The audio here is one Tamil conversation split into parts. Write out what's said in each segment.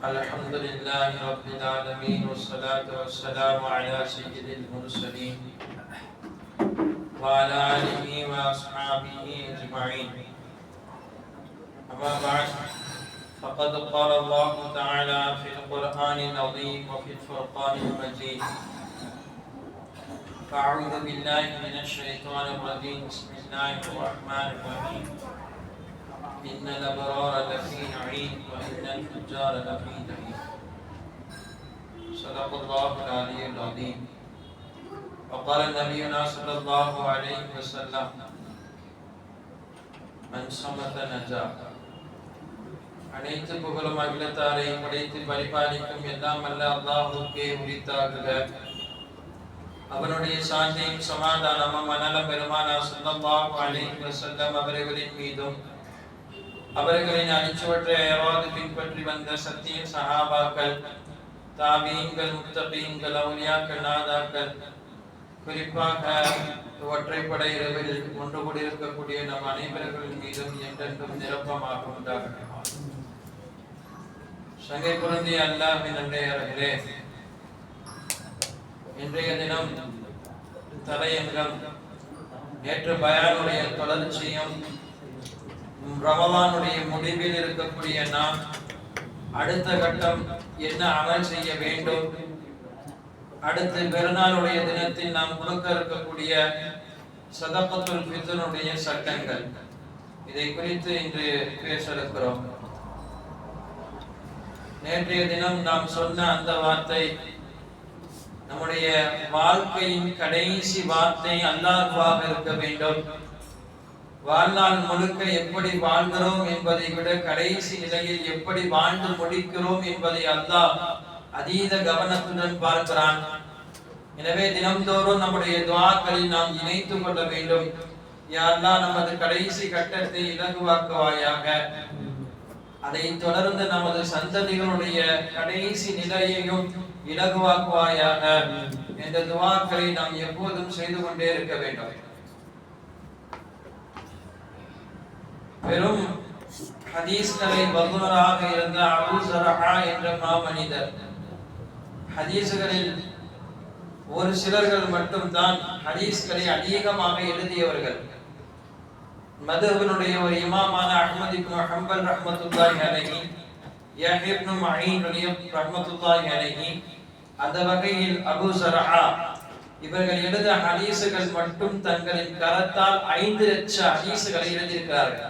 الحمد لله رب العالمين والصلاة والسلام على سيد المرسلين وعلى آله وأصحابه أجمعين. أما بعد، فقد قال الله تعالى في القرآن العظيم وفي الفرقان المجيد: أعوذ بالله من الشيطان الرجيم. بسم الله الرحمن الرحيم. إن الأبرار لفي نعيم وإن الفجار لفي جحيم. صدق الله العلي العظيم. وقال نبينا صلى الله عليه وسلم: من صمت نجا. அனைத்து புகழும் அகிலத்தாரை படைத்து பரிபாலிக்கும் எல்லாம் அல்ல அல்லாஹ்வுக்கே உரித்தாகுக. அவனுடைய சாந்தியும் சமாதானமும் அனலம் பெருமானார் ஸல்லல்லாஹு அலைஹி வஸல்லம் அவர்களின் மீதும் அவர்களின் அடிச்சுவற்றை அயராது பின்பற்றி வந்த சத்திய சஹாபாக்கள், தாபீன்கள், முத்தகீன்கள், அவுலியாக்கள், நாதாக்கள், குறிப்பாக ஒற்றைப்படை இரவில் ஒன்று கூடியிருக்கக்கூடிய நம் அனைவர்களின் மீதும் என்றென்றும் நிரப்பமாக உண்டாகட்டும். சங்கை பொருந்திய அல்லாஹ்வின் நல்லடியார்களே, இன்றைய தினம் தலையங்கம் நேற்று பயானுடைய தொடர்ச்சியும் ரமலானுடைய முடிவில் இருக்கக்கூடிய நாம் அடுத்த கட்டம் என்ன அமல் செய்ய வேண்டும், அடுத்து பெருநாளுடைய தினத்தில் நாம் கொடுக்க இருக்கக்கூடிய சதகத்துல் ஃபித்ருடைய சட்டங்கள், இதை குறித்து இன்று பேச இருக்கிறோம். நேற்றைய தினம் நாம் சொன்ன அந்த வார்த்தை நம்முடைய வாழ்க்கையின் கடைசி வார்த்தை அல்லாஹ்வாக இருக்க வேண்டும். வாழ்நாள் முழுக்க எப்படி வாழ்கிறோம் என்பதை விட கடைசி நிலையில் எப்படி வாழ்ந்து முடிக்கிறோம் என்பதை அல்லாஹ் அதீத கவனத்துடன் பார்க்கிறான். எனவே தினம்தோறும் நம்முடைய துஆக்களில் நாம் இணைத்துக் கொள்ள வேண்டும். யா அல்லாஹ், நமது கடைசி கட்டத்தை இலகுவாக்குவாயாக. அதை தொடர்ந்து நமது சந்ததிகளுடைய கடைசி நிலையையும் இலகுவாக்குவாயாக என்ற துஆக்களை நாம் எப்போதும் செய்து கொண்டே இருக்க வேண்டும். பெரும் ஹதீஸ்களை வல்லுநராக இருந்த அபூ ஸர்ஹா என்ற மாமனிதர், ஹதீஸ்களில் ஒரு சிலர்கள் மட்டும்தான் ஹதீஸ்களை அதிகமாக எழுதியவர்கள். மதுஹபினுடைய ஒரு இமாமான அஹ்மத் இப்னு ஹம்பல் ரஹ்மத்துல்லாஹி அலைஹி, யஹ்யா இப்னு மஈன் ரஹ்மத்துல்லாஹி அலைஹி, அந்த வகையில் அபூ ஸர்ஹா இவர்கள் எழுத ஹதீஸ்கள் மட்டும் தங்களின் கரத்தால் 5 லட்சம் ஹதீஸ்களை எழுதியிருக்கிறார்கள்.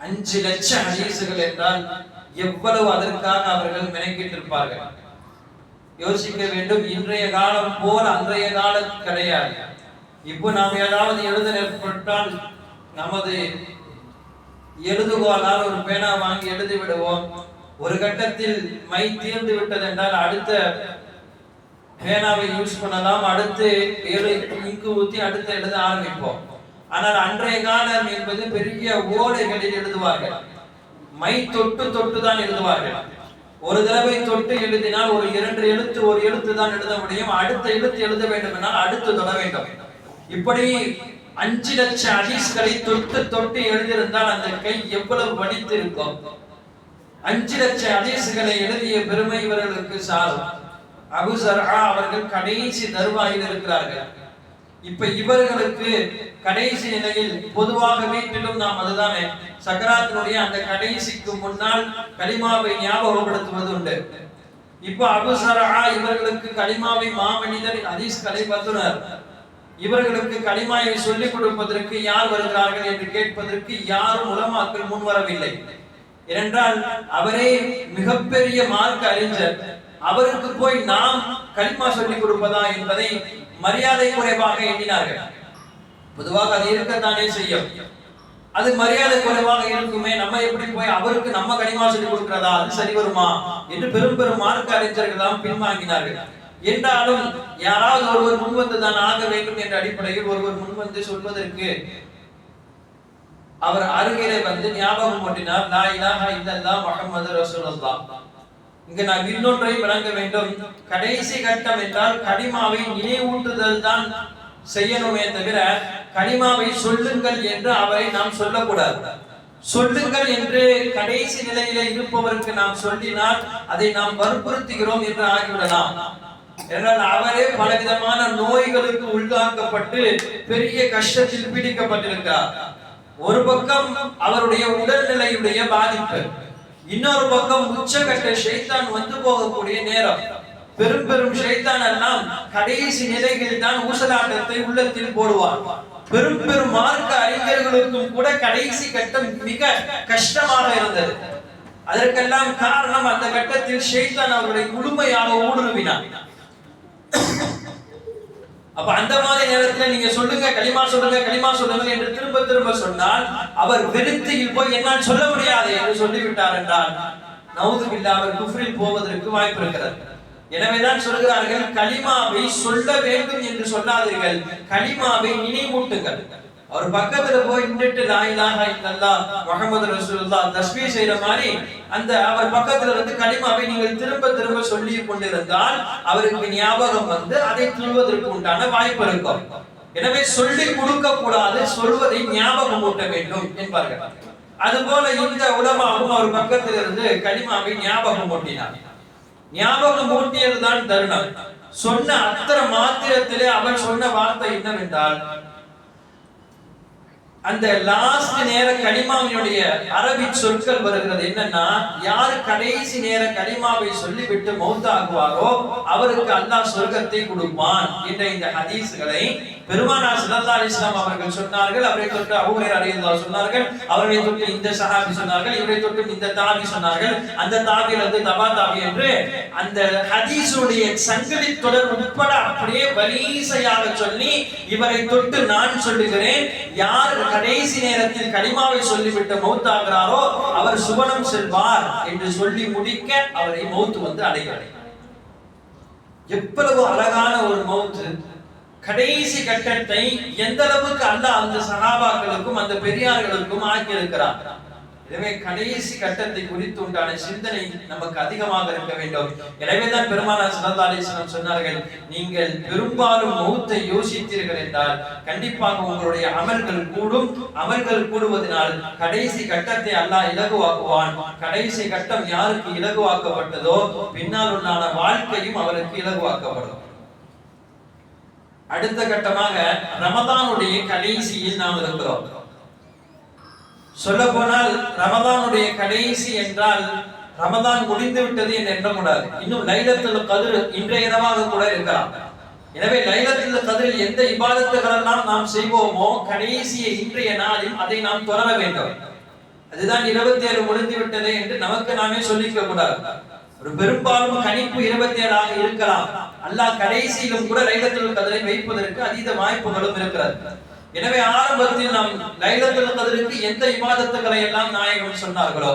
5 லட்சம் ஹதீஸ்கள் என்றால் எவ்வளவு அதற்காக அவர்கள் மெனக்கிட்டிருப்பார்கள். யோசிக்க வேண்டும். இன்றைய காலம் போல் அன்றைய காலம் கிடையாது. இப்போ நாம் ஏதாவது எழுத ஏற்பட்டால் நமது எழுதுகோலால் ஒரு பேனா வாங்கி எழுதி விடுவோம். ஒரு கட்டத்தில் மை தீர்ந்து விட்டது என்றால் அடுத்த பேனாவை யூஸ் பண்ணலாம், அடுத்து இங்கு ஊற்றி அடுத்து எழுத ஆரம்பிப்போம். ஆனால் அன்றைய காலம் என்பது பெரிய ஓலைகளில் எழுதுவார்கள். மை தொட்டு தொட்டு தான் எழுதுவார்கள். ஒரு தடவை தொட்டு எழுதினால் ஒரு 2 எழுத்து, ஒரு எழுத்து தான் எழுத முடியும். அடுத்த எழுத்து எழுத வேண்டும் என்றால் அடுத்து தொட வேண்டும். இப்படி 5 லட்சம் ஹதீஸ்களை தொட்டு தொட்டு எழுதியிருந்தால் அந்த கை எவ்வளவு வலித்து இருக்கும். 5 லட்சம் ஹதீஸ்களை எழுதிய பெருமை இவர்களுக்கு சாரும். அபூ ஸர்ஹா அவர்கள் கடைசி தருவாயில் இருக்கிறார்கள். இப்ப இவர்களுக்கு கடைசி நிலையில் பொதுவாக வீட்டிலும் நாம் அதுதானே சக்கராத்தினுடைய அந்த கடைசிக்கு முன்னால் கலிமாவை ஞாபகப்படுத்துவது உண்டு. இப்ப அபூ ஸர்ஹா இவர்களுக்கு கலிமாவை மாமனிதர், ஹதீஸ் கலை வல்லுனர், இவர்களுக்கு கலிமாவை சொல்லிக் கொடுப்பதற்கு யார் வருகிறார்கள் என்று கேட்பதற்கு யாரும் உலமாக்கள் முன் வரவில்லை. ஏனென்றால் அவரே மிகப்பெரிய மார்க்க அறிஞர். அவருக்கு போய் நாம் கலிமா சொல்லிக் கொடுப்பதா என்பதை மரியாதை குறைவாக எண்ணினார்கள். பொதுவாக அது இருக்கத்தானே செய்யும். அது மரியாதை குறைவாக இருக்குமே, நம்ம எப்படி போய் அவருக்கு நம்ம கலிமா சொல்லிக் கொடுக்கிறதா, அது சரி வருமா என்று பெரும் பெரும் மார்க்க அறிஞர்கள் தான் பின்வாங்கினார்கள். என்றாலும் யாராவது ஒருவர் முன்வந்து தான் ஆக வேண்டும் என்ற அடிப்படையில் ஒருவர் முன்வந்து சொல்வதற்கு அவர் அருகிலே வந்து ஞாபகம் ஊட்டினார், லா இலாஹ இல்லல்லாஹ் முஹம்மது ரசூலுல்லாஹ். இங்க நாம் இன்னொன்றை விளங்க வேண்டும். கடைசி கட்டம் என்றால் கலிமாவை நினைவூட்டுதல் தான் செய்யணுமே தவிர கலிமாவை சொல்லுங்கள் என்று அவரை நாம் சொல்லக்கூடாது. சொல்லுங்கள் என்று கடைசி நிலையில இருப்பவருக்கு நாம் சொல்லினால் அதை நாம் வற்புறுத்துகிறோம் என்று ஆகிவிடலாம். என்றால் அவரே பலவிதமான நோய்களுக்கு உள்ளாக்கப்பட்டு பெரிய கஷ்டத்தில் பீடிக்கப்பட்டிருக்கிறார். ஒரு பக்கம் அவருடைய உடல்நிலையுடைய பாதிப்பு, இன்னொரு பக்கம் உச்சகட்ட ஷைத்தான் வந்து போகக்கூடிய நேரம். பெரும் பெரும் ஷைத்தான் எல்லாம் கடைசி நிலைகளில் தான் ஊசலாட்டத்தை உள்ளத்தில் போடுவார். பெரும் பெரும் மார்க்க அறிஞர்களுக்கும் கூட கடைசி கட்டம் மிக கஷ்டமாக இருந்தது. அதற்கெல்லாம் காரணம் அந்த கட்டத்தில் ஷைத்தான் அவர்களை முழுமையாக ஊடுருவினார். அப்ப அந்த மாதிரி நேரத்தில் நீங்க சொல்லுங்க, களிமா சொல்லுங்க, களிமா சொல்லுங்க என்று திரும்ப திரும்ப சொன்னால் அவர் வெறுத்தையில் போய் என்னால் சொல்ல முடியாது என்று சொல்லிவிட்டார் என்றால் நவுதுபில்லா அவர் குஃப்ரில் போவதற்கு வாய்ப்பு இருக்கிறது. எனவேதான் சொல்கிறார்கள், களிமாவை சொல்ல வேண்டும் என்று சொல்லாதீர்கள், களிமாவை நினைவூட்டுங்கள். அவர் பக்கத்துல போய் நின்னுட்டு லா இலாஹ இல்லல்லாஹ் முஹம்மது ரசூலுல்லாஹ் தஸ்பீஹ் செய்யற மாதிரி அந்த அவர் பக்கத்துல வந்து களிமாவை நீங்கள் திரும்ப திரும்ப சொல்லி கொண்டிருந்தால் அவருக்கு ஞாபகம் வந்து அதை சொல்வதற்கு உண்டான வாய்ப்பு இருக்கும். எனவே சொல்லி கொடுக்க கூடாது, சொல்வதை ஞாபகம் ஊட்ட வேண்டும் என்பார்கள். அதுபோல இந்த உலமாவும் அவர் பக்கத்தில் இருந்து களிமாவை ஞாபகம் ஊட்டினார். ஞாபகம் ஊட்டியதுதான் தருணம். சொன்ன அத்தனை மாத்திரத்திலே அவர் சொன்ன வார்த்தை என்னவென்றால், அந்த லாஸ்ட் நேர கலிமாவினுடைய அரபி சொற்கள் வருகிறது என்னன்னா, யாரு கடைசி நேர கலிமாவை சொல்லிவிட்டு மௌத்தாகுவாரோ அவருக்கு அல்லாஹ் சொர்க்கத்தை கொடுப்பான் என்ற இந்த ஹதீஸ்களை பெருமானார் ஸல்லல்லாஹு அலைஹி வஸல்லம் அவர்கள் சொன்னார்கள். அவரை தொட்டு அபூ ஹுரைரா ரலியல்லாஹு சொன்னார்கள், அவரை தொட்டு இந்த சஹாபி சொன்னார்கள், இவரை தொட்டு இந்த தாபி சொன்னார்கள், அந்த தாபியில் வந்து தபா தாபி என்று அந்த ஹதீஸுடைய சங்கிலி தொடர் உட்பட அப்படியே வரிசையாக சொல்லி இவரை தொட்டு நான் சொல்லுகிறேன், யார் கடைசி நேரத்தில் கலிமாவை சொல்லிவிட்டு மௌத்தாகிறாரோ அவர் சுவனம் செல்வார் என்று சொல்லி முடிக்க அவரை மௌத் வந்து அடைகிறார். எவ்வளவு அழகான ஒரு மௌத்! கடைசி கட்டத்தை எந்த அளவுக்கு அல்லாஹ் அந்த சஹாபாக்களுக்கும் அந்த பெரியார்களுக்கும் ஆக்கி இருக்கிறார். எனவே கடைசி கட்டத்தை குறித்து உண்டான சிந்தனை நமக்கு அதிகமாக இருக்க வேண்டும். எனவேதான் பெருமானார் ஸல்லல்லாஹு அலைஹி வஸல்லம் சொன்னார்கள், நீங்கள் பெரும்பாலும் மௌத்தை யோசித்தீர்கள் என்றால் கண்டிப்பாக உங்களுடைய அமல்கள் கூடும். அமல்கள் கூடுவதனால் கடைசி கட்டத்தை அல்லாஹ் இலகுவாக்குவான். கடைசி கட்டம் யாருக்கு இலகுவாக்கப்பட்டதோ பின்னால் உண்டான வாழ்க்கையும் அவருக்கு இலகுவாக்கப்படும். அடுத்த கட்டமாக ரமதானுடைய கடைசியில் நாம் இருக்கிறோம். சொல்ல போனால் ரமதானுடைய கடைசி என்றால் ரமதான் முடிந்து விட்டது என்று எண்ணக்கூடாது. இன்னும் லைலத்துல் கத்ர் இன்றைய இரவாக கூட இருக்கலாம். எனவே லைலத்துல் கத்ரில் எந்த இபாதத்துகள் எல்லாம் நாம் செய்வோமோ கடைசியை இன்றைய நாளில் அதை நாம் தொடர வேண்டும். அதுதான் 27 முடிந்து விட்டது என்று நமக்கு நாமே சொல்லிக்க கூடாது. ஒரு பெரும்பாலும் கணிப்பு 27 இருக்கலாம். அல்லாஹ் கடைசியிலும் கூட லைலத்துல் கத்ரை வைப்பதற்கு அதீத வாய்ப்புகளும் இருக்கிறது. எனவே ஆரம்பத்தில் நாம் லைலத்துல் கத்ருக்கு எந்த இபாதத்துகளை எல்லாம் நாயகம் சொன்னார்களோ,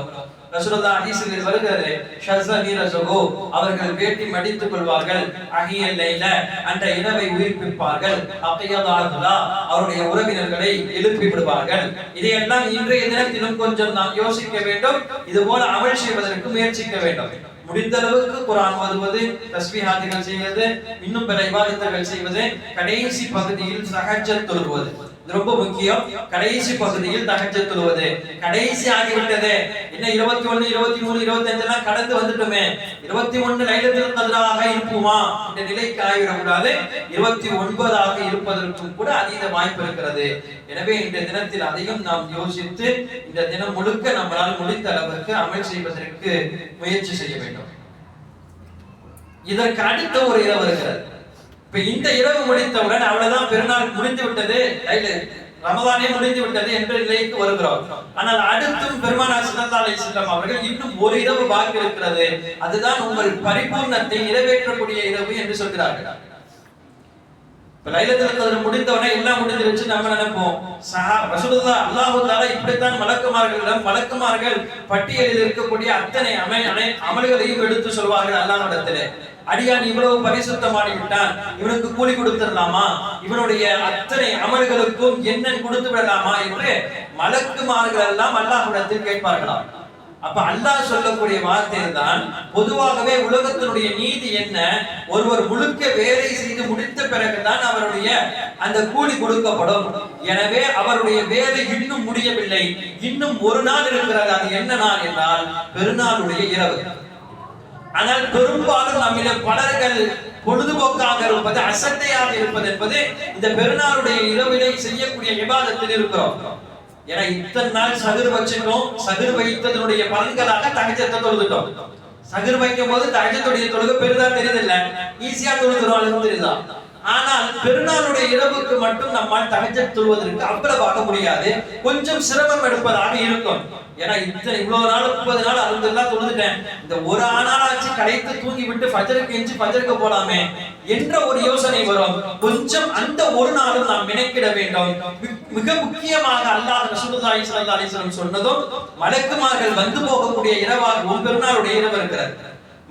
ரசூலுல்லாஹ் ஹதீஸில் வருகிறது, ஷஸமீரஸஹு அவர்கள் வேட்டி மடித்துக் கொள்வார்கள், அஹியல் லைல அந்த இரவை உயிர்ப்பிப்பார்கள், அகியதாஹுலா அவருடைய உறவினர்களை எழுப்பி விடுவார்கள். இதையெல்லாம் இன்றைய தினத்திலும் கொஞ்சம் நாம் யோசிக்க வேண்டும். இது போல அமல் செய்வதற்கு முயற்சிக்க வேண்டும். முடிந்த அளவுக்கு குர்ஆன் ஓதுவது, தஸ்பீஹாத்துகள் செய்வது, இன்னும் பிற இபாதத்துகள் செய்வது, கடைசி பகுதியில் தஹஜ்ஜத் தொழுவது ரொம்ப முக்கியம். கடைசி பகுதியில் தஹஜ்ஜத் தொழுவது. கடைசி ஆகிவிட்டது என்ன, 21 23 25 எல்லாம் கடந்து வந்துட்டோமே, 21 லைலத்துல் கத்ராக இருப்புமா இந்த நிலைக்கு ஆகிவிடக்கூடாது. 29ஆக இருப்பதற்கும் கூட அதீத வாய்ப்பு இருக்கிறது. எனவே இந்த தினத்தில் அதையும் நாம் யோசித்து இந்த தினம் முழுக்க நம்மளால் முடிந்த அளவுக்கு அமல் செய்வதற்கு முயற்சி செய்ய வேண்டும். இதற்கு அடுத்த ஒரு இரவு இருக்கிறது. இப்ப இந்த இரவு முடித்தவுடன் அவ்வளவுதான், பெருநாள் முடிந்து விட்டது, ரமதானே முடிந்து விட்டது என்ற நிலைக்கு வருகிறோம். ஆனால் அடுத்தும் பெருமானார் ஸல்லல்லாஹு அலைஹி வஸல்லம் அவர்கள் இன்னும் ஒரு இரவு பாக்கி இருக்கிறது, அதுதான் உங்கள் பரிபூர்ணத்தை நிறைவேற்றக்கூடிய இரவு என்று சொல்கிறார்கள். லைலத்துல் கத்ர் முடிந்தவனே எல்லாம் முடிஞ்சிருச்சு நம்ம நினைப்போம். ரசூலுல்லாஹ் அல்லாஹ் தஆலா இப்படித்தான் மலக்குமார்கள் பட்டியலில் இருக்கக்கூடிய அத்தனை அமல்களையும் எடுத்து சொல்வார்கள் அல்லாஹ்விடத்திலே. அடியான் இவ்வளவு பரிசுத்தமானி விட்டான், இவனுக்கு கூலி கொடுத்துடலாமா, இவனுடைய அத்தனை அமல்களுக்கும் என்ன கொடுத்து விடலாமா என்று மலக்குமார்கள் எல்லாம் அல்லாஹ்விடத்தில் கேட்பார்களாம். அப்ப அல்லாஹ் சொல்லக்கூடிய வார்த்தை தான், பொதுவாகவே உலகத்தினுடைய நீதி என்ன, ஒருவர் முழுக்க வேலை செய்து முடித்த பிறகுதான் அவருடைய அந்த கூலி கொடுக்கப்படும். எனவே அவருடைய வேலை இன்னும் முடியவில்லை, இன்னும் ஒரு நாள் இருக்கிறது. அது என்ன நாள் என்றால் பெருநாளுடைய இரவு. ஆனால் பெரும்பாலும் நம்மில பலர்கள் பொழுதுபோக்காக இருப்பது, அசட்டையாக இருப்பது என்பது இந்த பெருநாளுடைய இரவிலே செய்யக்கூடிய இபாதத்தில் இருக்கிறோம். ஏன்னா இத்தனை நாள் சகுர் வச்சுட்டோம், சகுர் வைத்ததனுடைய பலன்களாக தஹஜ்ஜத்தை தொழுதுட்டோம். சகுர் வைக்கும் போது தஹஜ்ஜத்துடைய தொழுகை பெரிதா தெரியுதில்ல, ஈஸியா தொழுகிறோம் தெரியுதா. ஆனால் பெருநாளுடைய இரவுக்கு மட்டும் நம்மால் தஹஜ்ஜத் தொழுவதற்கு அவ்வளவாக முடியாது, கொஞ்சம் சிரமம் எடுப்பதாக இருக்கும். ஏன்னா இவ்வளவு நாள் 30 நாள் அல்ஹம்துலில்லாஹ் தொழுதுட்டேன், இந்த ஒரு ஆனாலாச்சு களைத்து தூங்கி விட்டு ஃபஜ்ருக்கு எஞ்சி ஃபஜ்ருக்கு போலாமே என்ற ஒரு யோசனை வரும். கொஞ்சம் அந்த ஒரு நாளும் நாம் நினைக்கிட வேண்டும். மிக முக்கியமாக அல்லாஹ் ரசூலுல்லாஹி ஸல்லல்லாஹு அலைஹி வஸல்லம் சொன்னதும் மலக்குமார்கள் வந்து போகக்கூடிய இரவாக பெருநாளுடைய இரவு இருக்கிறது.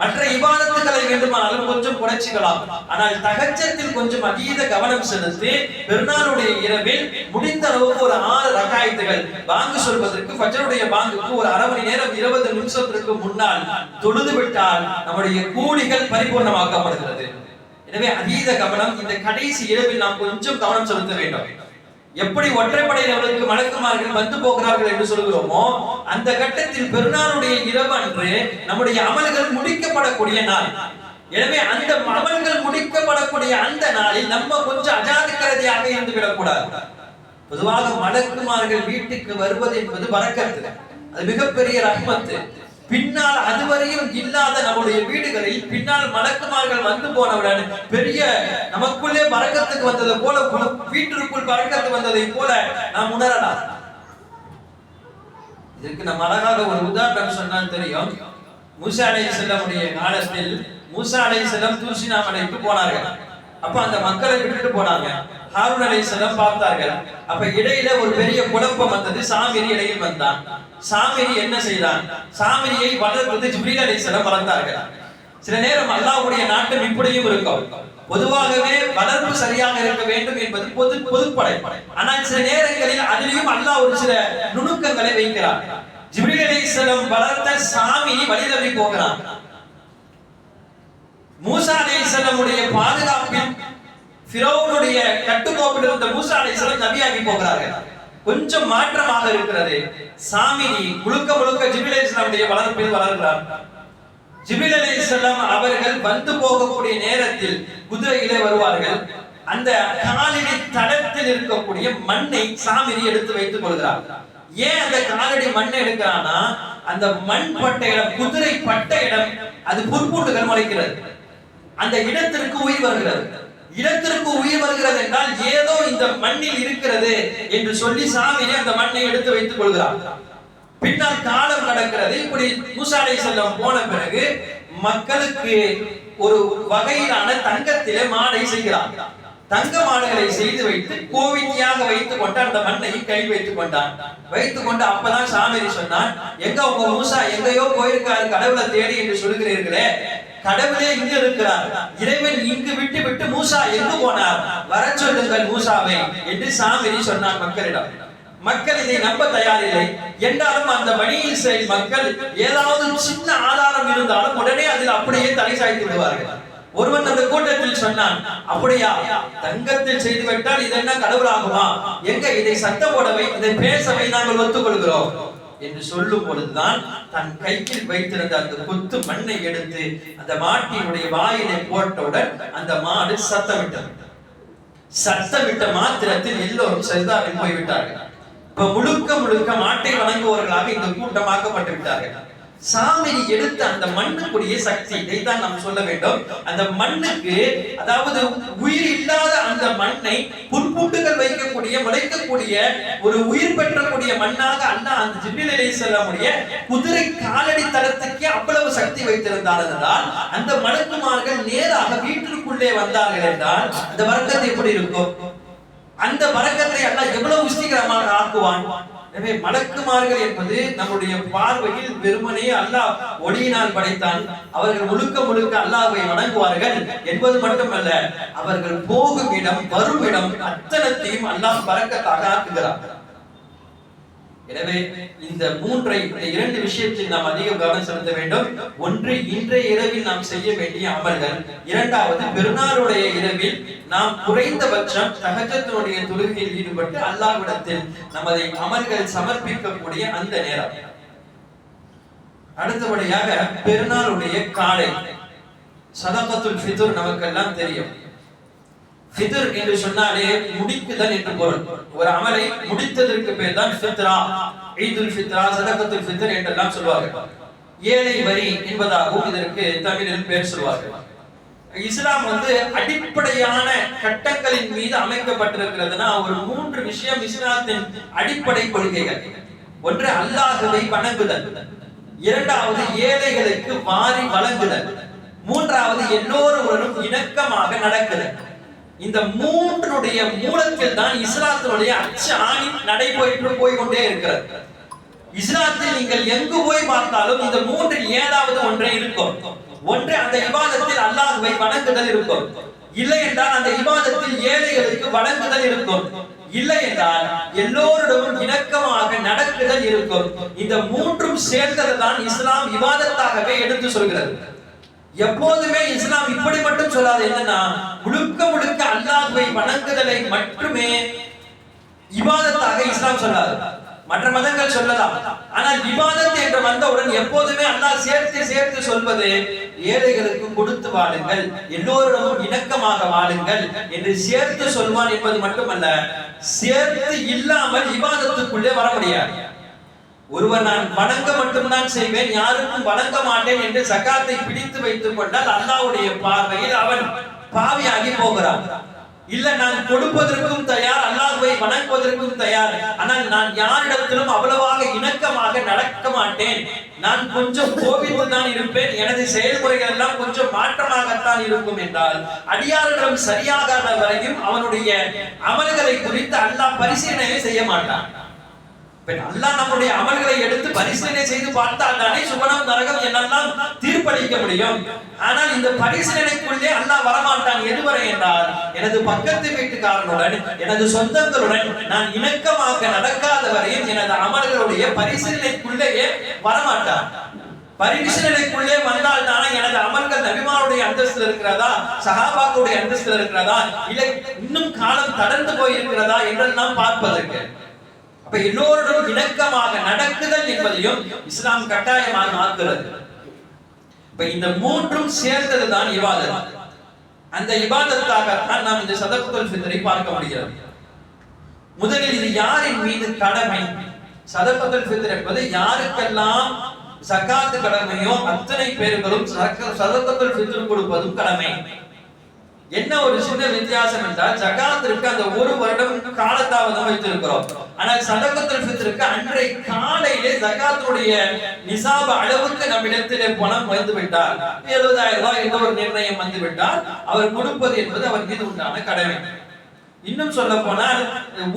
மற்ற இபாதத்துகளை வேண்டுமானாலும் கொஞ்சம் குறைச்சிக்கலாம், ஆனால் தஹஜ்ஜத்தில் கொஞ்சம் அதீத கவனம் செலுத்தி பெருநாளுடைய இரவில் முடிந்த அளவுக்கு ஒரு 6 ரகாயத்துகள் பாங்கு சொல்வதற்கு, ஃபஜ்ருடைய பாங்குக்கு ஒரு அரை மணி நேரம் 20 நிமிஷத்திற்கு முன்னால் தொழுது விட்டால் நம்முடைய கூலிகள் பரிபூர்ணமாக்கப்படுகிறது. எனவே அதீத கவனம், இந்த கடைசி இரவில் நாம் கொஞ்சம் கவனம் செலுத்த வேண்டும். எப்படி ஒற்றைப்படையினர்களுக்கு மலக்குமார்கள் வந்து போகிறார்கள் என்று சொல்கிறோமோ, அந்த கட்டத்தில் பெருநாளுடைய இரவு அன்று நம்முடைய அமல்கள் முடிக்கப்படக்கூடிய நாள். எனவே அந்த அமல்கள் முடிக்கப்படக்கூடிய அந்த நாளில் நம்ம கொஞ்சம் அஜாக்கிரதையாக இருந்து விடக்கூடாது. பொதுவாக மலக்குமார்கள் வீட்டுக்கு வருவது என்பது பரக்கத்து, அது மிகப்பெரிய ரஹ்மத்து. பின்னால் அதுவரையும் இல்லாத நம்முடைய வீடுகளில் பின்னால் மலக்குமார்கள் வந்து போனவுடன் பெரிய நமக்குள்ளே பரக்கத்துக்கு வந்ததை போல, வீட்டிற்குள் பரக்கத்து வந்ததை போல நாம் உணரலாம். இதற்கு நம்ம அழகாக ஒரு உதாரணம் சொன்னால் தெரியும். மூசா அலைஹிஸ்ஸலாமுடைய காலத்தில் மூசா அலைஹிஸ்ஸலாம் தூர்சினா மலைக்கு போனார்கள். அப்ப அந்த மக்களை விட்டுட்டு போனாங்க. ஹாரூன் அலைஹிஸ்ஸலாம் பார்த்தார்கள். அப்ப இடையில ஒரு பெரிய குழப்பம் வந்தது. சாமிரி இடையில் வந்தான். சாமிரி என்ன செய்தான்? சாமிரியை வளர்ப்பது ஜிப்ரீல் அலைஹிஸ்ஸலாம் வளர்த்தார்கள். சில நேரம் அல்லாஹ்வுடைய நாட்டம் இப்படியும் இருக்கும். பொதுவாகவே வளர்ப்பு சரியாக இருக்க வேண்டும் என்பது பொதுப்படை. ஆனால் சில நேரங்களில் அதிலும் அல்லாஹ் ஒரு சில நுணுக்கங்களை வைக்கிறார். ஜிப்ரீல் அலைஹிஸ்ஸலாம் வளர்த்த சாமிரி வழிதவறி போகிறான். மூசா அலைஹிஸ்ஸலாமுடைய பாதுகாப்பில் ஃபிரௌனுடைய கட்டுக்கோப்பில் இருந்த மூசா அலைஹிஸ்ஸலாம் நபியாகி போகிறார்கள். கொஞ்சம் மாற்றமாக இருக்கிறது. சாமிரி முழுக்க ஜிப்ரீல் அலைஹிஸ்ஸலாமுடைய வளர்ப்பில் வளர்கிறார். ஜிப்ரீல் அலைஹிஸ்ஸலாம் அவர்கள் வந்து போகக்கூடிய நேரத்தில் குதிரையிலே வருவார்கள். அந்த காலடி தடத்தில் இருக்கக்கூடிய மண்ணை சாமிரி எடுத்து வைத்துக் கொள்கிறார். ஏன் அந்த காலடி மண்ணை எடுக்கிறானா, அந்த மண் பட்ட இடம், குதிரை பட்ட இடம், அது புற்பூண்டுகள் முளைக்கிறது. அந்த இடத்திற்கு உயிர் வருகிறது. இடத்திற்கு உயிர் வருகிறது என்றால் ஏதோ இந்த மண்ணில் இருக்கிறது என்று சொல்லி சாமிரி அந்த மண்ணை எடுத்து வைத்துக் கொள்கிறார். பின்னால் காலம் நடக்கிறது. இப்படி மூசா அலைஹிஸ்ஸலாம் போன பிறகு மக்களுக்கு ஒரு வகையிலான தங்கத்திலே மாடை செய்கிறார். தங்க மாடுகளை செய்து வைத்து கோவிலியாக வைத்துக் கொண்டு அந்த மண்ணை கை வைத்துக் கொண்டான். வைத்துக் கொண்டு அப்பதான் சாமிரி சொன்னான், எங்க உங்க மூசா எங்கேயோ போயிருக்காரு கடவுளை தேடி என்று சொல்கிறீர்களே, கடவுளே இங்கு இருக்கிறார், இறைவன் இங்கு விட்டு விட்டு மூசா எங்கு போனார், வர சொல்லுங்கள் மூசாவை என்று சாமிரி சொன்னான் மக்களிடம். மக்கள் இதை நம்ப தயாரில்லை. என்றாலும் அந்த பனி இஸ்ரவேல் மக்கள் ஏதாவது சின்ன ஆதாரம் இருந்தாலும் உடனே அதில் அப்படியே தலை சாய்த்து விடுவார்கள். ஒருவன் அந்த கூட்டத்தில் சொன்னான், அப்படியா, தங்கத்தில் செய்து விட்டால் இது என்ன கடவுளாகுமா, எங்க இதை சத்தம் போடவை, இதை பேசவை நாங்கள் ஒத்துக்கொள்கிறோம் என்று சொல்லும் பொழுதுதான் தன் கையில் வைத்திருந்த அந்த கொத்து மண்ணை எடுத்து அந்த மாட்டினுடைய வாயிலை போட்டவுடன் அந்த மாடு சத்தமிட்டது. சத்தமிட்ட மாத்திரத்தில் எல்லோரும் சரிதாவில் போய்விட்டார்கள். இப்ப முழுக்க மாட்டை வணங்குவவர்களாக இந்த கூட்டமாக்கப்பட்டு விட்டார்கள். சாமிரி எடுத்த அந்த மண்ணுக்குரிய சக்தி, இதைத்தான் நாம் சொல்ல வேண்டும். அந்த மண்ணுக்கு, அதாவது உயிர் இல்லாத அந்த மண்ணை புற்பூண்டுகள் வைக்கக்கூடிய, முளைக்கக்கூடிய, ஒரு உயிர் பெற்றக்கூடிய மண்ணாக அல்லாஹ் அந்த ஜிப்ரீல் அலைஹிஸ்ஸலாமுடைய குதிரை காலடி தளத்துக்கே அவ்வளவு சக்தி வைத்திருந்தார் என்றால் அந்த மலக்குமார்கள் நேராக வீட்டிற்குள்ளே வந்தார்கள் என்றால் அந்த வர்க்கத்தை எப்படி இருக்கும்? அந்த பரக்கத்தை அல்லாஹ் எவ்வளவு சீக்கிரமாக ஆக்குவான். எனவே மலக்குமார்கள் என்பது நம்முடைய பார்வையில் வெறுமனே அல்லாஹ் ஒளியினால் படைத்தான், அவர்கள் முழுக்க அல்லாஹ்வை வணங்குவார்கள் என்பது மட்டுமல்ல, அவர்கள் போகும் இடம், வரும் இடம் அத்தனத்தையும் அல்லாஹ் பரக்கத்தாக ஆக்குகிறார். எனவே இந்த இரண்டு விஷயத்தில் நாம் அதிக கவனம் செலுத்த வேண்டும். ஒன்று, இன்றைய இரவில் நாம் செய்ய வேண்டிய அமல்கள். இரண்டாவது, பெருநாளுடைய இரவில் நாம் குறைந்தபட்சம் தஹஜ்ஜுடைய தொழுகையில் ஈடுபட்டு அல்லாஹ்விடத்தில் நமது அமல்கள் சமர்ப்பிக்கக்கூடிய அந்த நேரம். அடுத்தபடியாக பெருநாளுடைய காலை சதகத்துல் ஃபித்ர் நமக்கெல்லாம் தெரியும். ஃபித்ர் என்று சொன்னாலே முடிக்குதல் என்று பொருள். ஒரு அமலை முடித்ததற்கு பேர் தான் ஃபித்ரா, ஈதுல் ஃபித்ரா, சதகத்துல் ஃபித்ர் என்றெல்லாம் சொல்வார்கள். ஏழை வரி என்பதாகவும் இதற்கு தமிழில் பேர் சொல்வார்கள். இஸ்லாம் அடிப்படையான கட்டங்களின் மீது அமைக்கப்பட்டிருக்கிறதுனா ஒரு 3 விஷயம் இஸ்லாத்தின் அடிப்படை கொள்கைகள். ஒன்று, அல்லாஹ்வை வணங்குதல். இரண்டாவது, ஏழைகளுக்கு வாரி வழங்குதல். மூன்றாவது, எல்லோருடனும் இணக்கமாக நடக்குதல். இந்த மூன்றுடைய மூலத்தில் தான் இஸ்லாத்தினுடைய அச்சு ஆணி நடைபெற்று போய்கொண்டே இருக்கிறது. இஸ்லாத்தில் நீங்கள் எங்கு போய் பார்த்தாலும் இந்த மூன்றில் ஏதாவது ஒன்றே இருக்கும். ஒன்று, அந்த இபாதத்தில் அல்லாஹ்வை வணங்குதல் இருக்கும். இல்லை என்றால் அந்த இபாதத்தில் ஏழைகளுக்கு வழங்குதல் இருக்கும். இல்லை என்றால் எல்லோருடனும் இணக்கமாக நடக்குதல் இருக்கும். இந்த மூன்றும் சேர்ந்ததுதான் இஸ்லாம் இபாதத்தாகவே எடுத்து சொல்கிறது. எப்போதுமே இஸ்லாம் இப்படி மட்டும் சொல்லாது. என்னன்னா, முழுக்க முழுக்க அல்லாஹ்வை வணங்குதலை மட்டுமே இபாதத்தாக இஸ்லாம் சொல்லாது. மற்ற மதங்கள் சொல்லலாம். ஆனால் இபாதத் என்று வந்தவுடன் எப்போதுமே அல்லாஹ் சேர்த்து சொல்வது, ஏழைகளுக்கு கொடுத்து வாழுங்கள், எல்லோருடனும் இணக்கமாக வாழுங்கள் என்று சேர்த்து சொல்வான் என்பது மட்டுமல்ல, சேர்த்து இல்லாமல் இபாதத்துக்குள்ளே வர முடியாது. ஒருவர் நான் வணங்க மட்டும்தான் செய்வேன், யாருக்கும் வணங்க மாட்டேன் என்று சகாத்தை பிடித்து வைத்துக் கொண்டால் அல்லாஹ்வுடைய பார்வையில் அவன் பாவியாகி போகிறான். இல்ல, நான் கொடுப்பதற்கும் தயார், அல்லாஹ்வை வணங்குவதற்கும் தயார், ஆனால் நான் யாரிடத்திலும் அவ்வளவாக இணக்கமாக நடக்க மாட்டேன், நான் கொஞ்சம் கோபித்து தான் இருப்பேன், எனது செயல்முறைகள் எல்லாம் கொஞ்சம் மாற்றமாகத்தான் இருக்கும் என்றால் அடியாரிடம் சரியாகாத வரையும் அவனுடைய அமல்களை குறித்து அல்லாஹ் பரிசீலனை செய்ய மாட்டான். அல்லாஹ் நம்முடைய அமல்களை எடுத்து பரிசீலனை செய்து பார்த்தால் தானே சுவனம் நரகம் என்னெல்லாம் தீர்ப்பளிக்க முடியும். ஆனால் இந்த பரிசீலனைக்குள்ளே அல்லாஹ் வரமாட்டான். எதுவரை என்றால், எனது பக்கத்து வீட்டுக்காரனுடன், எனது சொந்தங்களுடன் நான் இணக்கமாக நடக்காத வரையும் எனது அமல்களுடைய பரிசீலனைக்குள்ளேயே வரமாட்டான். பரிசீலனைக்குள்ளே வந்தால் தானே எனது அமல்கள் நபிமாருடைய அந்தஸ்தில் இருக்கிறதா, சஹாபாக்களுடைய அந்தஸ்தில் இருக்கிறதா, இல்லை இன்னும் காலம் கடந்து போயிருக்கிறதா என்றெல்லாம் பார்ப்பதற்கு. எல்லோருடன் இணக்கமாக நடக்குதல் என்பதையும் இஸ்லாம் கட்டாயமாக ஆக்குகிறது. இந்த மூன்றும் சேர்ந்ததுதான் இபாதத். அந்த இபாதத்தாக நாம் இந்த சதகத்துல் ஃபித்ரை பார்க்க முடிகிறது. முதலில் இது யாரின் மீது கடமை? சதகத்துல் ஃபித்ர் என்பது யாருக்கெல்லாம் ஜகாத் கடமையோ அத்தனை பேர்களும் சதகத்துல் ஃபித்ர் கொடுப்பதும் கடமை. என்ன ஒரு சின்ன வித்தியாசம் என்றால், ஜகாத்திற்கு அந்த ஒரு வருடம் காலதாமதம் வைத்திருக்கிறோம். ஆனால் சதகத்துல் ஃபித்ருக்கு அன்றைய காலையிலே ஜகாத்துடைய நிசாப அளவுக்கு நம்மிடத்திலே பணம் வந்து விட்டால், 70,000 ரூபாய் என்ற ஒரு நிர்ணயம் வந்து விட்டால் அவர் கொடுப்பது என்பது அவர் மீது உண்டான கடமை. இன்னும் சொல்ல போனால்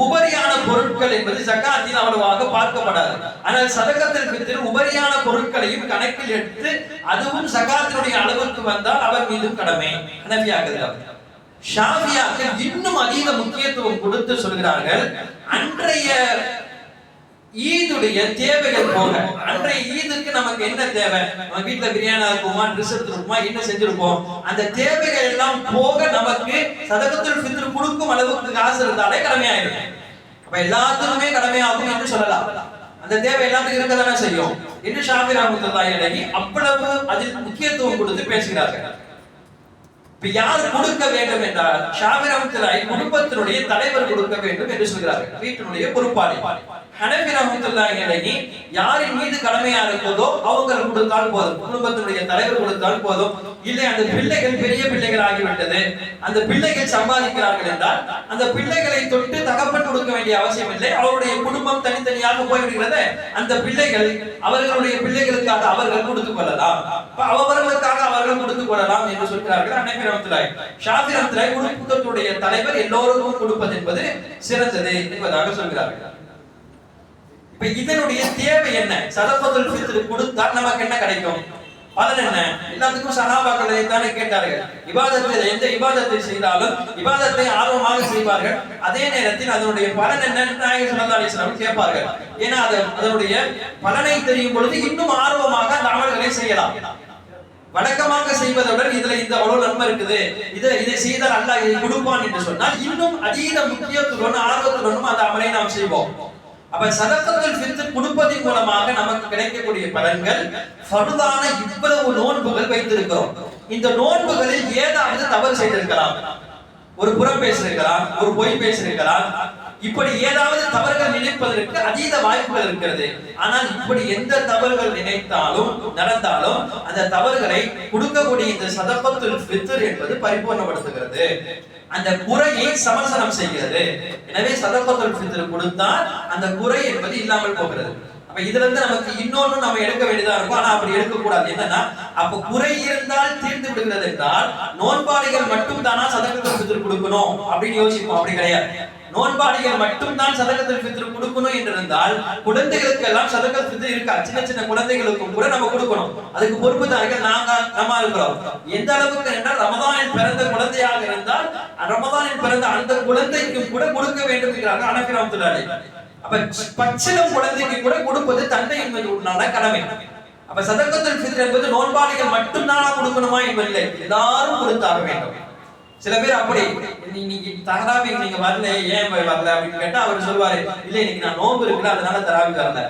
உபரியான பொருட்கள் என்பது ஜகாத்தில் அவ்வளவாக பார்க்கப்படாது. ஆனால் சதகத்துல் ஃபித்ர் உபரியான பொருட்களையும் கணக்கில் எடுத்து அதுவும் ஜகாத்தினுடைய அளவுக்கு வந்தால் அவர் மீதும் கடமை. ஹனஃபியாக்கள், ஷாஃபியாக்கள் இன்னும் அதிக முக்கியத்துவம் கொடுத்து சொல்கிறார்கள், அன்றைய ஈதுடைய தேவைகள் போக, அன்றைய ஈதுக்கு நமக்கு என்ன தேவை, நம்ம வீட்டுல பிரியாணி இருக்குமா, ட்ரெஸ் எடுத்துருக்குமா, என்ன செஞ்சிருப்போம், அந்த தேவைகள் எல்லாம் போக நமக்கு சதகத்துல் ஃபித்ர் கொடுக்கும் அளவுக்கு காசு இருந்தாலே கடமையாயிடும். அப்ப எல்லாத்துக்குமே கடமையாகும் என்று சொல்லலாம். அந்த தேவை எல்லாத்துக்கும் இருக்கதானே செய்யும் என்று ஷாஃபி ரஹ்மத்துல்லாஹி அலைஹி அவ்வளவு அதில் முக்கியத்துவம் கொடுத்து பேசுகிறார்கள். யார் கொடுக்க வேண்டும் என்றால், ஷாஃபி ரஹ்மத்துல்லாஹி குடும்பத்தினுடைய தலைவர் கொடுக்க வேண்டும் என்று சொல்கிறார்கள், வீட்டினுடைய பொறுப்பாளி. ஹனஃபி ரஹ்மத்துல்லாஹி அலைஹி யாரின் மீது கடமையா இருக்கிறதோ அவங்க கொடுத்தால் போதும், குடும்பத்தினுடைய தலைவர் கொடுத்தால் போதும். இல்லை, அந்த பிள்ளைகள் பெரிய பிள்ளைகள் ஆகிவிட்டது, அந்த பிள்ளைகள் சம்பாதிக்கிறார்கள் என்றால் அந்த பிள்ளைகளை தொட்டு தகப்பன் கொடுக்க வேண்டிய அவசியம் இல்லை, அவருடைய குடும்பம் தனித்தனியாக போய்விடுகிறது. அந்த பிள்ளைகள் அவர்களுடைய பிள்ளைகளுக்காக அவர்கள் கொடுத்துக் கொள்ளலாம், அவர்களுக்காக அவர்கள் கொடுத்துக் கொள்ளலாம் என்று சொல்கிறார்கள் ஹனஃபி ரஹ்மத்துல்லாஹி. ஷாஃபி ரஹ்மத்துல்லாஹி குடும்பத்துடைய தலைவர் எல்லோருக்கும் கொடுப்பது என்பது சிறந்தது என்பதாக சொல்கிறார்கள். இதனுடைய தேவை என்ன? சதகத்துல் ஃபித்ர் கொடுத்தால் நமக்கு என்ன கிடைக்கும்? பலன் என்ன? எல்லாத்துக்கும் சஹாபாக்கள் இதைத்தானே கேட்டார்கள். இபாதத்தில் எந்த இபாதத்தை செய்தாலும் இபாதத்தை ஆர்வமாக செய்வார்கள். அதே நேரத்தில் அதனுடைய பலன் என்ன நாயகம் ஸல்லல்லாஹு அலைஹி வஸல்லம் கேட்பார்கள். ஏன்னா அதனுடைய பலனை தெரியும் பொழுது இன்னும் ஆர்வமாக அந்த அமல்களை செய்யலாம். வழக்கமாக செய்வதுடன் இதுல இந்த அவ்வளவு நன்மை இருக்குது, இதை செய்தால் அல்லாஹ் இதை கொடுப்பான் என்று சொன்னால் இன்னும் அதீத முக்கியத்துடன் ஆர்வத்துடனும் அந்த அமலை நாம் செய்வோம். அப்ப சதகத்துல் ஃபித்ர் கொடுப்பதன் மூலமாக நமக்கு கிடைக்கக்கூடிய பலன்கள் ஃபர்தான இவ்வளவு நோன்புகள் வைத்திருக்கிறோம். இந்த நோன்புகளில் ஏதாவது தவறு செய்திருக்கலாம், ஒரு புறம் பேசியிருக்கலாம், ஒரு பொய் பேசியிருக்கலாம், இப்படி ஏதாவது தவறுகள் நினைப்பதற்கு அதீத வாய்ப்புகள் இருக்கிறது. ஆனால் இப்படி எந்த தவறுகள் நினைத்தாலும் நடந்தாலும் அந்த தவறுகளை கொடுக்கக்கூடிய இந்த சதகத்துல் ஃபித்ர் என்பது பரிபூர்ணப்படுத்துகிறது, அந்த குறையை சமசனம் செய்கிறது. எனவே சதகத்துல் ஃபித்ர் கொடுத்தால் அந்த குறை என்பது இல்லாமல் போகிறது. அப்ப இதுல இருந்து நமக்கு இன்னொன்னு நம்ம எடுக்க வேண்டியதா இருக்கும். ஆனா அப்படி எடுக்க கூடாது. என்னன்னா, அப்ப குறை இருந்தால் தீர்ந்து விடுகிறது என்றால் நோன்பாளிகள் மட்டும் தானா சதகத்துல் ஃபித்ர் கொடுக்கணும் அப்படின்னு யோசிப்போம். அப்படி கிடையாது. நோன்பாளிகள் மட்டும் தான் சதகத்துல் ஃபித்ர் கொடுக்கணும் என்று இருந்தால் குழந்தைகளுக்கு எல்லாம் சதகத்துல் ஃபித்ர் இருக்கா? சின்ன சின்ன குழந்தைகளுக்கும் கூட நம்ம கொடுக்கணும். அதுக்கு பொறுப்புதாரிகள் நம்ம இருக்கிறோம். எந்த அளவுக்கு என்றால் ரமதானில் பிறந்த குழந்தையாக இருந்தால் ரமதானில் பிறந்த அந்த குழந்தைக்கும் கூட கொடுக்க வேண்டும் என்கிறார்கள் ஹனஃபி ரஹ்மத்துல்லாஹி அலைஹி. அப்ப பச்சிளம் குழந்தைக்கு கூட கொடுப்பது தந்தையின் மீது உண்டான கடமை. அப்ப சதகத்துல் ஃபித்ர் என்பது நோன்பாளிகள் மட்டும் தான் கொடுக்கணுமா என்பதில்லை, எல்லாரும் கொடுத்தாக வேண்டும். சில பேர் அப்படி இன்னைக்கு தராவி நீங்க வரல, ஏன் வரல அப்படின்னு கேட்டா அவர் சொல்வாரு, இல்ல இன்னைக்கு நான் நோன்பு இருக்குல்ல அதனால தராவி வரல.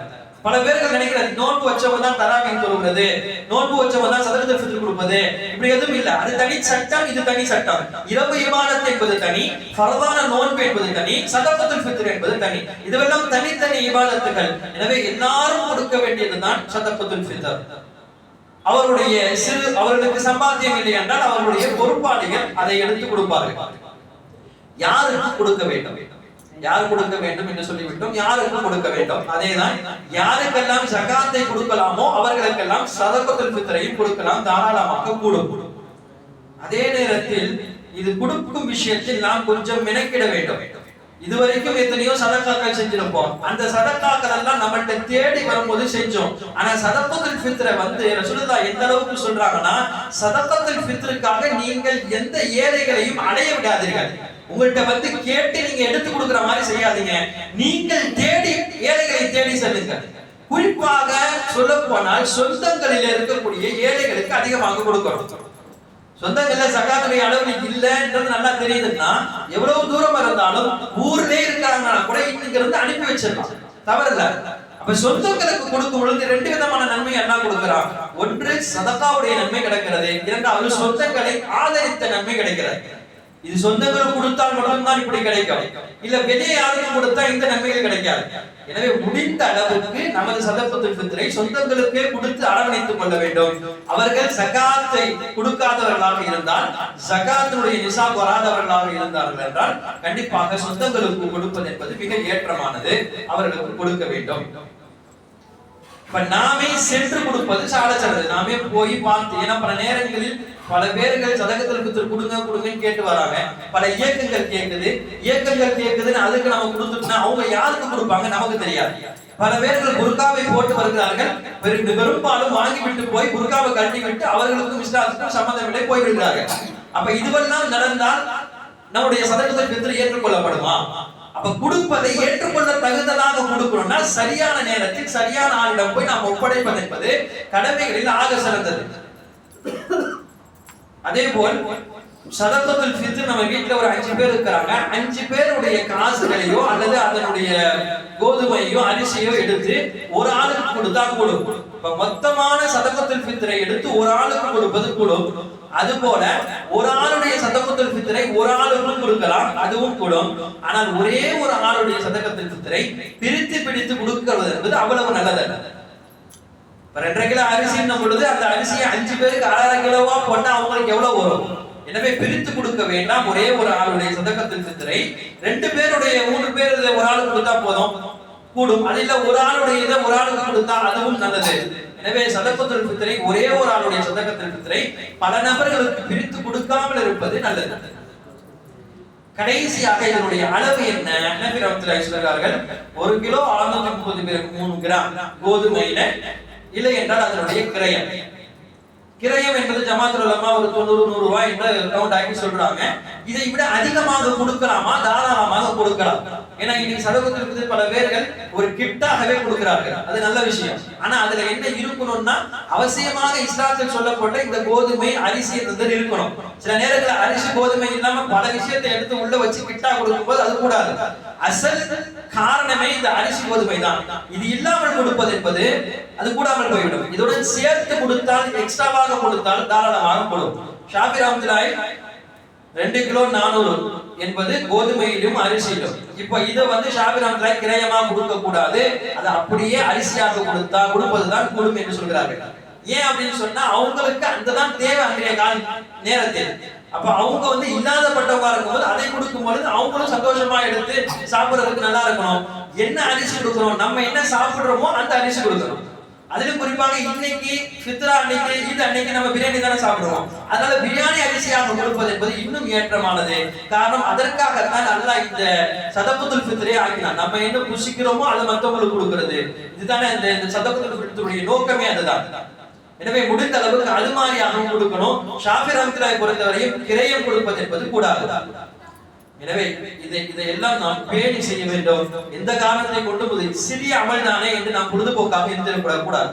பல பேர்கள் நினைக்கிறது நோன்பு வச்சவங்க தான் தராவி சொல்றது, நோன்பு வச்சவங்க தான் சதகத்துல் ஃபித்ர் கொடுப்பது, இப்படி எதுவும் இல்ல. அது தனி சட்டம், இது தனி சட்டம். இரவு இபாதத் என்பது தனி, ஃபர்தான நோன்பு என்பது தனி, சதகத்துல் ஃபித்ர் என்பது தனி. இதுவெல்லாம் தனித்தனி இபாதத்துகள். எனவே எல்லாரும் கொடுக்க வேண்டியதுதான் சதகத்துல் ஃபித்ர். அவர்களுக்கு சம்பாத்தியம் இல்லை என்றால் அவர்களுடைய பொறுப்பாளிகள் அதை எடுத்து கொடுப்பார்கள். யாருக்கு கொடுக்க வேண்டும், யார் கொடுக்க வேண்டும் என்று சொல்லிவிட்டோம். யாருக்கு கொடுக்க வேண்டும்? அதேதான், யாருக்கெல்லாம் ஜகாத்தை கொடுக்கலாமோ அவர்களுக்கெல்லாம் சதகத்துல் ஃபித்ரையும் கொடுக்கலாம், தாராளமாக கூடும். அதே நேரத்தில் இது கொடுக்கும் விஷயத்தில் நாம் கொஞ்சம் மெனக்கிட வேண்டும். இதுவரைக்கும் எத்தனையோ சதக்காக்கள் செஞ்சிருப்போம். அந்த சதக்காக்கள் எல்லாம் நம்மள்ட்ட தேடி வரும்போது செஞ்சோம். ஆனா சதகத்துல் ஃபித்ரை ரசூலுல்லாஹ் எந்த அளவுக்கு சொல்றாங்கன்னா, சதகத்துல் ஃபித்ருக்காக நீங்கள் எந்த ஏழைகளையும் அடைய விடாதீர்கள். உங்கள்கிட்ட கேட்டு நீங்க எடுத்து கொடுக்கிற மாதிரி செய்யாதீங்க. நீங்கள் தேடி ஏழைகளை தேடி செல்லுங்க. குறிப்பாக சொல்ல போனால் சொந்தங்களில் இருக்கக்கூடிய ஏழைகளுக்கு அதிகமாக கொடுக்கணும். சொந்தங்கள்ல சகாத்துடைய அளவு இல்லைன்றது நல்லா தெரியுதுன்னா எவ்வளவு தூரம் இருந்தாலும் ஊர்லயே இருக்காங்கன்னா கூட இன்னைக்கு இருந்து அனுப்பி வச்சிடலாம், தவறில்ல. அப்ப சொந்தங்களுக்கு கொடுக்கும் பொழுது ரெண்டு விதமான நன்மை என்ன கொடுக்கிறான். ஒன்று சதகாவுடைய நன்மை கிடைக்கிறது, இரண்டாவது சொந்தங்களை ஆதரித்த நன்மை கிடைக்கிறது. இது சொந்தங்களுக்கு கொடுத்தால் மட்டும்தான் இப்படி கிடைக்கும், இல்ல வெளியே யாருக்கும் கொடுத்தா இந்த நன்மைகள் கிடைக்காது. எனவே முடிந்த அளவுக்கு நமது சதகத்துல் ஃபித்ரை சொந்தங்களுக்கே கொடுத்து அரவணைத்துக் கொள்ள வேண்டும். அவர்கள் ஜகாத்தை கொடுக்காதவர்களாக இருந்தால், ஜகாத்தினுடைய நிசாப் வராதவர்களாக இருந்தார்கள் என்றால் கண்டிப்பாக சொந்தங்களுக்கு கொடுப்பது என்பது மிக ஏற்றமானது, அவர்களுக்கு கொடுக்க வேண்டும். இப்ப நாமே சென்று கொடுப்பது சாலச்சிறந்தது. நாமே போய் பார்த்து, ஏன்னா பல நேரங்களில் பல பேர்கள் சதகத்துல் ஃபித்ர் கொடுங்கன்னு கேட்டு வராங்க. பல இயக்கங்கள் கேக்குதுன்னு அதுக்கு நம்ம கொடுத்துட்டோம்னா அவங்க யாருக்கு கொடுப்பாங்க நமக்கு தெரியாது. பல பேர்கள் புர்காவை போட்டு வருகிறார்கள், பெரும்பாலும் வாங்கிவிட்டு போய் புர்காவை கட்டி விட்டு அவர்களுக்கும் இஸ்லாத்துக்கும் சம்பந்தமில்லை போய்விடுகிறார்கள். அப்ப இதுவெல்லாம் நடந்தால் நம்முடைய சதகத்துல் ஃபித்ர் ஏற்றுக்கொள்ளப்படுமா? அப்ப கொடுப்பதை ஏற்றுக்கொள்ள தகுந்ததாக கொடுக்கணும்னா சரியான நேரத்தில் சரியான ஆளிடம் போய் நாம் ஒப்படைப்பது என்பது கடமைகளில் ஆக சிறந்தது. அதே போல் சதகத்துல் ஃபித்ர் நம்ம வீட்டுல ஒரு 5 பேர் இருக்கிறாங்க, 5 பேருடைய காசுகளையோ அல்லது அதனுடைய கோதுமையோ அரிசியோ எடுத்து ஒரு ஆளுக்கு கொடுத்தா கூடும். இப்ப மொத்தமான சதகத்துல் ஃபித்ரை எடுத்து ஒரு ஆளுக்கு கொடுப்பது கூடும். அதுபோல ஒரு ஆளுடைய சதகத்துல் ஃபித்ரை ஒரு ஆளுக்கும் கொடுக்கலாம், அதுவும் கூடும். ஆனால் ஒரே ஒரு ஆளுடைய சதகத்துல் ஃபித்ரை பிரித்து கொடுக்கிறது என்பது அவ்வளவு நல்லதல்ல. 2.5 கிலோ அரிசின்னும் பொழுது அந்த அரிசியை 5 பேருக்கு 1/2 கிலோவா போட்டா அவங்களுக்கு எவ்வளவு வரும்? எனவே பிரித்து கொடுக்க வேண்டாம். ஒரே ஒரு ஆளுடைய சதகத்துல் ஃபித்ரை 2 பேருடைய 3 பேர் ஒரு ஆளுக்கு கொடுத்தா போதும், கூடும். அது இல்ல ஒரு ஆளுடைய இதை ஒரு ஆளுக்கு கொடுத்தா அதுவும் நல்லது. எனவே சதகத்துல் ஃபித்ரை ஒரே ஒரு ஆளுடைய சதகத்துல் ஃபித்ரை பல நபர்களுக்கு பிரித்து கொடுக்காமல் இருப்பது நல்லது. கடைசியாக இதனுடைய அளவு என்ன? ஹனஃபி ரஹ்மத்துல்லாஹி சொல்கிறார்கள், 1 கிலோ 633 கிராம் கோதுமையில இல்லை என்றால் அதனுடைய கிரயம் கிரயம் என்பது ஜமாத்துல் உலமா ஒரு 90-100 ரூபாய் என்று கவுண்ட் ஆக்கி சொல்றாங்க. இதை விட அதிகமாக கொடுக்கலாமா? தாராளமாக கொடுக்கலாம். ஏன்னா இன்னைக்கு சதகத்தில் பல பேர்கள் ஒரு கிஃப்டாகவே கொடுக்கிறார்கள், அது நல்ல விஷயம். ஆனா அதுல என்ன இருக்கணும்னா, அவசியமாக இஸ்லாத்தில் சொல்லப்பட்ட இந்த கோதுமை அரிசி என்பது இருக்கணும். சில நேரங்களில் அரிசி கோதுமை இல்லாம பல விஷயத்தை எடுத்து உள்ள வச்சு கிஃப்டா கொடுக்கும்போது அது கூடாது. அசல் காரணமே இந்த அரிசி கோதுமை தான். இது இல்லாமல் கொடுப்பது என்பது அது கூடாமல் போய்விடும். இதுடன் சேர்த்து கொடுத்தால், எக்ஸ்ட்ராவாக கொடுத்தால் தாராளமாக கொடுக்கும். ஷாஃபி ரஹ்மத்துல்லாஹி 2 கிலோ 400 என்பது கோதுமையிலும் அரிசியிலும். இப்ப இதை ஷாஃபி ரஹ்மத்துல்லாஹி கிரயமா கொடுக்க கூடாது, அது அப்படியே அரிசியாக கொடுப்பதுதான் கூடும் என்று சொல்கிறார்கள். ஏன் அப்படின்னு சொன்னா, அவங்களுக்கு அந்ததான் தேவை அன்றைய கால நேரத்தில். அப்ப அவங்க இல்லாதப்பட்டவங்க இருக்கும்போது அதை கொடுக்கும் பொழுது அவங்களும் சந்தோஷமா எடுத்து சாப்பிடுறதுக்கு நல்லா இருக்கணும். என்ன அரிசி கொடுக்கணும், நம்ம என்ன சாப்பிடுறோமோ அந்த அரிசி கொடுக்கணும். அதிலும் குறிப்பாக இன்னைக்கு ஃபித்ரா அன்னைக்கு, ஈத் அன்னைக்கு நம்ம பிரியாணி தானே சாப்பிடுவோம். அதனால பிரியாணி அரிசியாக கொடுப்பது என்பது இன்னும் ஏற்றமானது. காரணம், அதற்காகத்தான் அல்லாஹ் இந்த சதகத்துல் ஃபித்ரே ஆக்கினான். நம்ம என்ன புசிக்கிறோமோ அதை மற்றவங்களுக்கு கொடுக்கிறது. இதுதானே இந்த சதகத்துல் ஃபித்ருடைய நோக்கமே அதுதான். எனவே முடிந்த அளவுக்கு அது மாதிரியாக கொடுக்கணும். ஷாஃபி ரஹ்மத்துல்லாஹி பொறுத்தவரையும் கிரயம் கொடுப்பது என்பது கூடாது. எனவே இதையெல்லாம் நாம் பேணி செய்ய வேண்டும். எந்த காரணத்தை கொண்டு சிறிய அமல் தானே என்று நாம் பொழுதுபோக்காக இருந்துவிடக்கூடாது.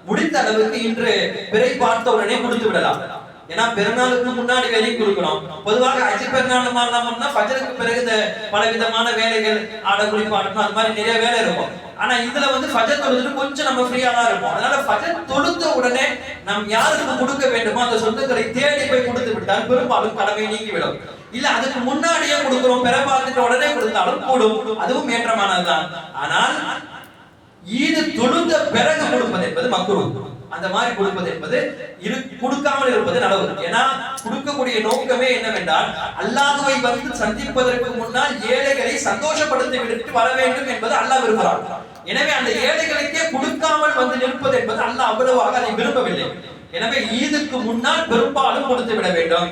முடிந்த அளவுக்கு இன்று பிறை பார்த்த உடனே கொடுத்து விடலாம். ஏன்னா பெருநாளுக்கு முன்னாடி வேலையும் கொடுக்கணும். பொதுவாக அஜி பெருநாள் மாதிரினா ஃபஜருக்கு பிறகு இந்த பலவிதமான வேலைகள், ஆட குளிப்பாட்டணும், அது மாதிரி நிறைய வேலை இருக்கும். ஆனா இதுல ஃபஜர் தொழுது கொஞ்சம் நம்ம ஃப்ரீயா தான் இருப்போம். அதனால ஃபஜர் தொழுத உடனே நாம் யாருக்கு கொடுக்க வேண்டுமோ அந்த சொந்தங்களை தேடி போய் கொடுத்து விட்டால் பெரும்பாலும் கடமை நீங்கிவிடும். இல்ல அதுக்கு முன்னாடியே கொடுக்கிறோம், பெற பார்த்துட்டு உடனே கொடுத்தாலும் கூடும், அதுவும் ஏற்றமானதுதான். ஆனால் ஈது தொழுத பிறகு கொடுப்பது என்பது மக்ரூஹ். அந்த மாதிரி கொடுப்பது என்பது கொடுக்காமல் இருப்பது நல்லது. ஏன்னா கொடுக்கக்கூடிய நோக்கமே என்னவென்றால், அல்லாஹ்வை சந்திப்பதற்கு முன்னால் ஏழைகளை சந்தோஷப்படுத்தி விட்டு வர வேண்டும் என்பது அல்லாஹ் விரும்புகிறான். எனவே அந்த ஏழைகளுக்கே கொடுக்காமல் நிற்பது என்பது அல்லாஹ் அவ்வளவாக அதை விரும்பவில்லை. எனவே ஈதுக்கு முன்னால் பெரும்பாலும் கொடுத்து விட வேண்டும்.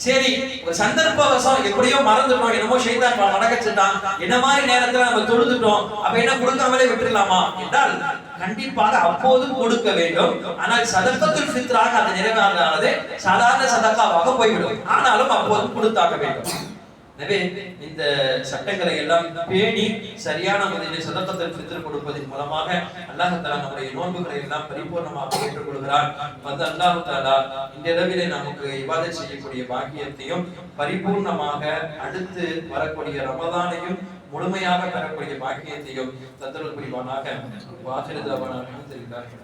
சரி, ஒரு சந்தர்ப்பவசம் எப்படியோ மறந்துட்டோம், என்னமோ ஷைத்தான் நடக்கச்சிட்டான், என்ன மாதிரி நேரத்துல நம்ம தொழுதுட்டோம், அப்ப என்ன கொடுக்காமலே விட்டுடலாமா என்றால் கண்டிப்பாக அப்போதும் கொடுக்க வேண்டும். ஆனால் சதகத்துல் ஃபித்ராக அது நிறைவேறாதது சாதாரண சதகாவாக போய்விடும். ஆனாலும் அப்போதும் கொடுத்தாக வேண்டும். எனவே இந்த சட்டங்களை எல்லாம் பேணி சரியான முறையில் சதகத்துல் ஃபித்ர் கொடுப்பதன் மூலமாக அல்லாஹ் தஆலா நம்முடைய நோன்புகளை எல்லாம் பரிபூர்ணமாக ஏற்றுக்கொள்கிறார். அல்லாஹ் தஆலா இந்த இரவிலே நமக்கு இபாதத் செய்யக்கூடிய பாக்கியத்தையும் பரிபூர்ணமாக அடுத்து வரக்கூடிய ரமதானையும் முழுமையாக பெறக்கூடிய பாக்கியத்தையும் தந்தருள் புரிவானாக. வாஹிரு தஅவானா அல்ஹம்துலில்லாஹி.